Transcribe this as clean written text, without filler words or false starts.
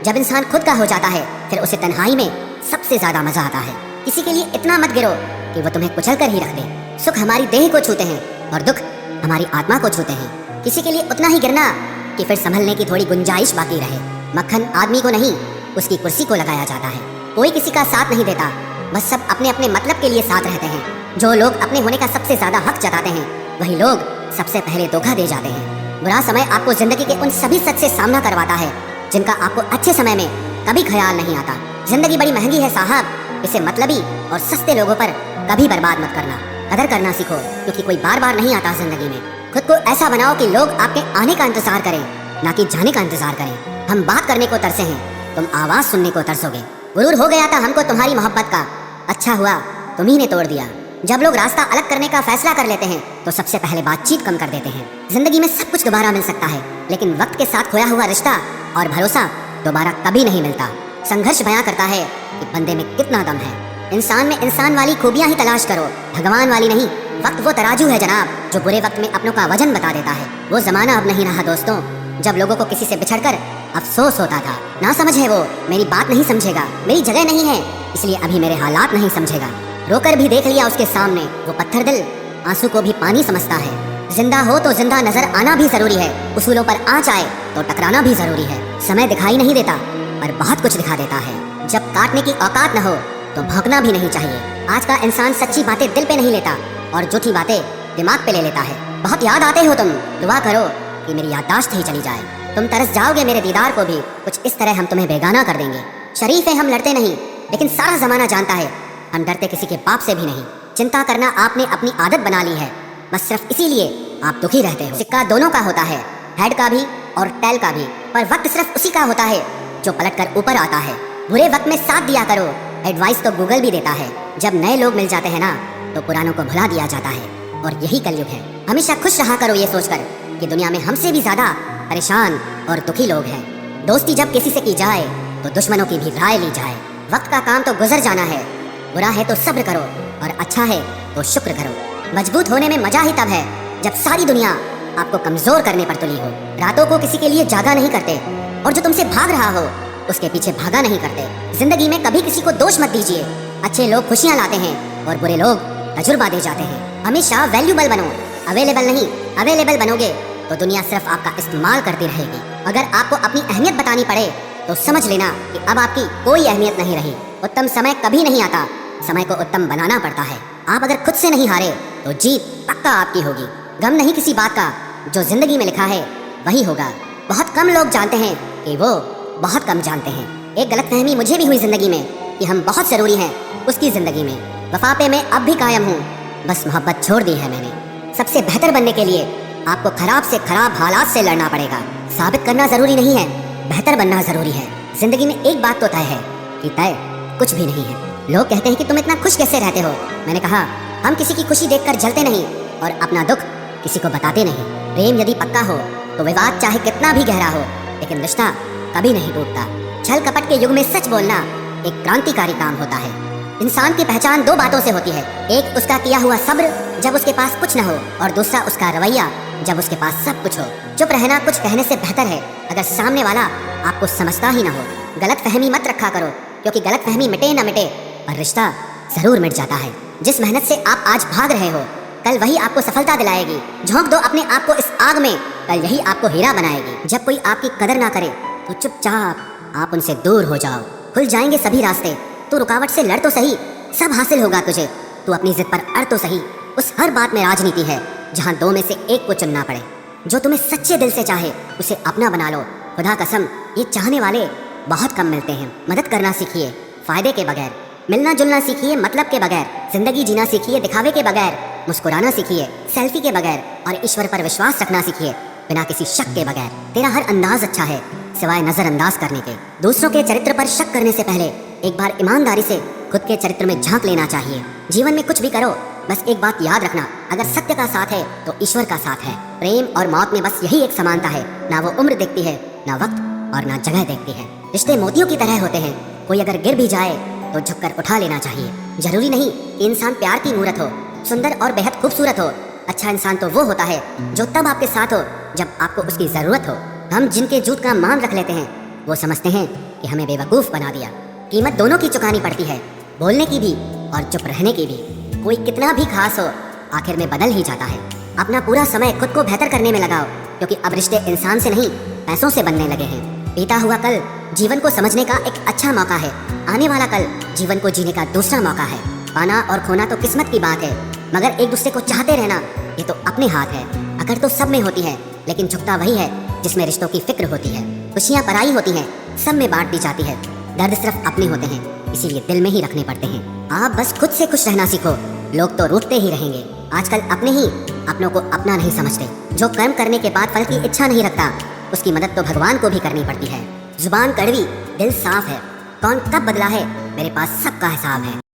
जब इंसान खुद का हो जाता है फिर उसे तन्हाई में सबसे ज्यादा मजा आता है। किसी के लिए इतना मत गिरो कि वो तुम्हें कुचल कर ही रख दे। सुख हमारी देह को छूते हैं और दुख हमारी आत्मा को छूते हैं। किसी के लिए उतना ही गिरना कि फिर संभलने की थोड़ी गुंजाइश बाकी रहे। मक्खन आदमी को नहीं उसकी कुर्सी को लगाया जाता है। कोई किसी का साथ नहीं देता, बस सब अपने अपने मतलब के लिए साथ रहते हैं। जो लोग अपने होने का सबसे ज्यादा हक जताते हैं वही लोग सबसे पहले धोखा दे जाते हैं। बुरा समय आपको जिंदगी के उन सभी सच से सामना करवाता है जिनका आपको अच्छे समय में कभी ख्याल नहीं आता। जिंदगी बड़ी महंगी है साहब, इसे मतलबी और सस्ते लोगों पर कभी बर्बाद मत करना। कदर करना सीखो क्योंकि कोई बार बार नहीं आता जिंदगी में। खुद को ऐसा बनाओ कि लोग आपके आने का इंतजार करें, ना कि जाने का इंतजार करें। हम बात करने को तरसे हैं, तुम आवाज सुनने को तरसोगे। गुरूर हो गया था हमको तुम्हारी मोहब्बत का, अच्छा हुआ तुम्ही ने तोड़ दिया। जब लोग रास्ता अलग करने का फैसला कर लेते हैं तो सबसे पहले बातचीत कम कर देते हैं। जिंदगी में सब कुछ दोबारा मिल सकता है, लेकिन वक्त के साथ खोया हुआ रिश्ता और भरोसा दोबारा कभी नहीं मिलता। संघर्ष बयां करता है कि बंदे में कितना दम है। इंसान में इंसान वाली खूबियां ही तलाश करो, भगवान वाली नहीं। वक्त वो तराजू है जनाब जो बुरे वक्त में अपनों का वजन बता देता है। वो जमाना अब नहीं रहा दोस्तों जब लोगों को किसी से बिछड़कर अफसोस होता था। ना समझे वो मेरी बात नहीं समझेगा, मेरी जगह नहीं है इसलिए अभी मेरे हालात नहीं समझेगा। रोकर भी देख लिया उसके सामने, वो पत्थर दिल आंसू को भी पानी समझता है। जिंदा हो तो जिंदा नजर आना भी जरूरी है, उसूलों पर आँच आए तो टकराना भी जरूरी है। समय दिखाई नहीं देता पर बहुत कुछ दिखा देता है। जब काटने की औकात न हो तो भौंकना भी नहीं चाहिए। आज का इंसान सच्ची बातें दिल पे नहीं लेता और झूठी बातें दिमाग पे ले लेता है। बहुत याद आते हो तुम, दुआ करो कि मेरी याददाश्त ही चली जाए। तुम तरस जाओगे मेरे दीदार को भी, कुछ इस तरह हम तुम्हें बेगाना कर देंगे। शरीफ है हम लड़ते नहीं, लेकिन सारा जमाना जानता है हम डरते किसी के बाप से भी नहीं। चिंता करना आपने अपनी आदत बना ली है, बस सिर्फ इसीलिए आप दुखी रहते हो। सिक्का दोनों का होता है, हेड का भी और टेल का भी, पर वक्त सिर्फ उसी का होता है जो पलटकर ऊपर आता है। बुरे वक्त में साथ दिया करो, एडवाइस तो गूगल भी देता है। जब नए लोग मिल जाते हैं ना तो पुरानों को भुला दिया जाता है, और यही कलयुग है। हमेशा खुश रहा करो ये सोचकर कि दुनिया में हमसे भी ज्यादा परेशान और दुखी लोग हैं। दोस्ती जब किसी से की जाए तो दुश्मनों की भी राय ली जाए। वक्त का काम तो गुजर जाना है, बुरा है तो सब्र करो और अच्छा है तो शुक्र करो। मजबूत होने में मजा ही तब है जब सारी दुनिया आपको कमजोर करने पर तुली हो। रातों को किसी के लिए जागा नहीं करते और जो तुमसे भाग रहा हो उसके पीछे भागा नहीं करते। जिंदगी में कभी किसी को दोष मत दीजिए। अच्छे लोग खुशियां लाते हैं और बुरे लोग तजुर्बा दे जाते हैं। हमेशा वैल्यूबल बनो, अवेलेबल नहीं। अवेलेबल बनोगे तो दुनिया सिर्फ आपका इस्तेमाल करती रहेगी। अगर आपको अपनी अहमियत बतानी पड़े तो समझ लेना कि अब आपकी कोई अहमियत नहीं रही। उत्तम समय कभी नहीं आता, समय को उत्तम बनाना पड़ता है। आप अगर खुद से नहीं हारे तो जीत पक्का आपकी होगी। गम नहीं किसी बात का, जो जिंदगी में लिखा है वही होगा। बहुत कम लोग जानते हैं कि वो बहुत कम जानते हैं। एक गलतफहमी मुझे भी हुई जिंदगी में कि हम बहुत जरूरी हैं उसकी जिंदगी में। वफा पे मैं अब भी कायम हूँ, बस मोहब्बत छोड़ दी है मैंने। सबसे बेहतर बनने के लिए आपको खराब से खराब हालात से लड़ना पड़ेगा। साबित करना जरूरी नहीं है, बेहतर बनना जरूरी है। जिंदगी में एक बात तो तय है कि तय कुछ भी नहीं है। लोग कहते हैं कि तुम इतना खुश कैसे रहते हो। मैंने कहा हम किसी की खुशी देखकर जलते नहीं और अपना दुख किसी को बताते नहीं। प्रेम यदि पक्का हो तो विवाद चाहे कितना भी गहरा हो, लेकिन रिश्ता कभी नहीं टूटता। छल कपट के युग में सच बोलना एक क्रांतिकारी काम होता है। इंसान की पहचान दो बातों से होती है, एक उसका किया हुआ सब्र जब उसके पास कुछ न हो, और दूसरा उसका रवैया जब उसके पास सब कुछ हो। चुप रहना कुछ कहने से बेहतर है अगर सामने वाला आपको समझता ही ना हो। गलत फहमी मत रखा करो, क्योंकि गलत फहमी मिटे न मिटे पर रिश्ता जरूर मिट जाता है। जिस मेहनत से आप आज भाग रहे हो कल वही आपको सफलता दिलाएगी। झोंक दो अपने आप को इस आग में, कल यही आपको हीरा बनाएगी। जब कोई आपकी कदर ना करे तो चुपचाप आप उनसे दूर हो जाओ। खुल जाएंगे सभी रास्ते, तू रुकावट से लड़ तो सही, सब हासिल होगा तुझे। तू अपनी जिद पर अड़ तो सही। उस हर बात में राजनीति है जहाँ दो में से एक को चुनना पड़े। जो तुम्हें सच्चे दिल से चाहे उसे अपना बना लो। खुदा कसम ये चाहने वाले बहुत कम मिलते हैं। मदद करना सीखिए फायदे के बगैर, मिलना जुलना सीखिए मतलब के बगैर, जिंदगी जीना सीखिए दिखावे के बगैर, मुस्कुराना सीखिए सेल्फी के बगैर, और ईश्वर पर विश्वास रखना सीखिए बिना किसी शक के बगैर। तेरा हर अंदाज अच्छा है सिवाय नजरअंदाज करने के। दूसरों के चरित्र पर शक करने से पहले एक बार ईमानदारी से खुद के चरित्र में झांक लेना चाहिए। जीवन में कुछ भी करो बस एक बात याद रखना, अगर सत्य का साथ है तो ईश्वर का साथ है। प्रेम और मौत में बस यही एक समानता है, ना वो उम्र देखती है ना वक्त और ना जगह देखती है। रिश्ते मोतियों की तरह होते हैं, कोई अगर गिर भी जाए तो झुककर उठा लेना चाहिए। जरूरी नहीं कि इंसान प्यार की मूरत हो, सुंदर और बेहद खूबसूरत हो। अच्छा इंसान तो वो होता है जो तब आपके साथ हो जब आपको उसकी जरूरत हो। हम जिनके जूत का मान रख लेते हैं वो समझते हैं कि हमें बेवकूफ़ बना दिया। कीमत दोनों की चुकानी पड़ती है, बोलने की भी और चुप रहने की भी। कोई कितना भी खास हो, आखिर में बदल ही जाता है। अपना पूरा समय खुद को बेहतर करने में लगाओ, क्योंकि अब रिश्ते इंसान से नहीं पैसों से बनने लगे हैं। बीता हुआ कल जीवन को समझने का एक अच्छा मौका है, आने वाला कल जीवन को जीने का दूसरा मौका है। पाना और खोना तो किस्मत की बात है, मगर एक दूसरे को चाहते रहना ये तो अपने हाथ है। अगर तो सब में होती है, लेकिन झुकता वही है जिसमें रिश्तों की फिक्र होती है। खुशियाँ पराई होती हैं, सब में बांट दी जाती है। दर्द सिर्फ अपने होते हैं, इसीलिए दिल में ही रखने पड़ते हैं। आप बस खुद से खुश रहना सीखो, लोग तो रूठते ही रहेंगे। आजकल अपने ही अपनों को अपना नहीं समझते। जो कर्म करने के बाद फल की इच्छा नहीं रखता, उसकी मदद तो भगवान को भी करनी पड़ती है। जुबान कड़वी, दिल साफ है। कौन कब बदला है, मेरे पास सबका हिसाब है।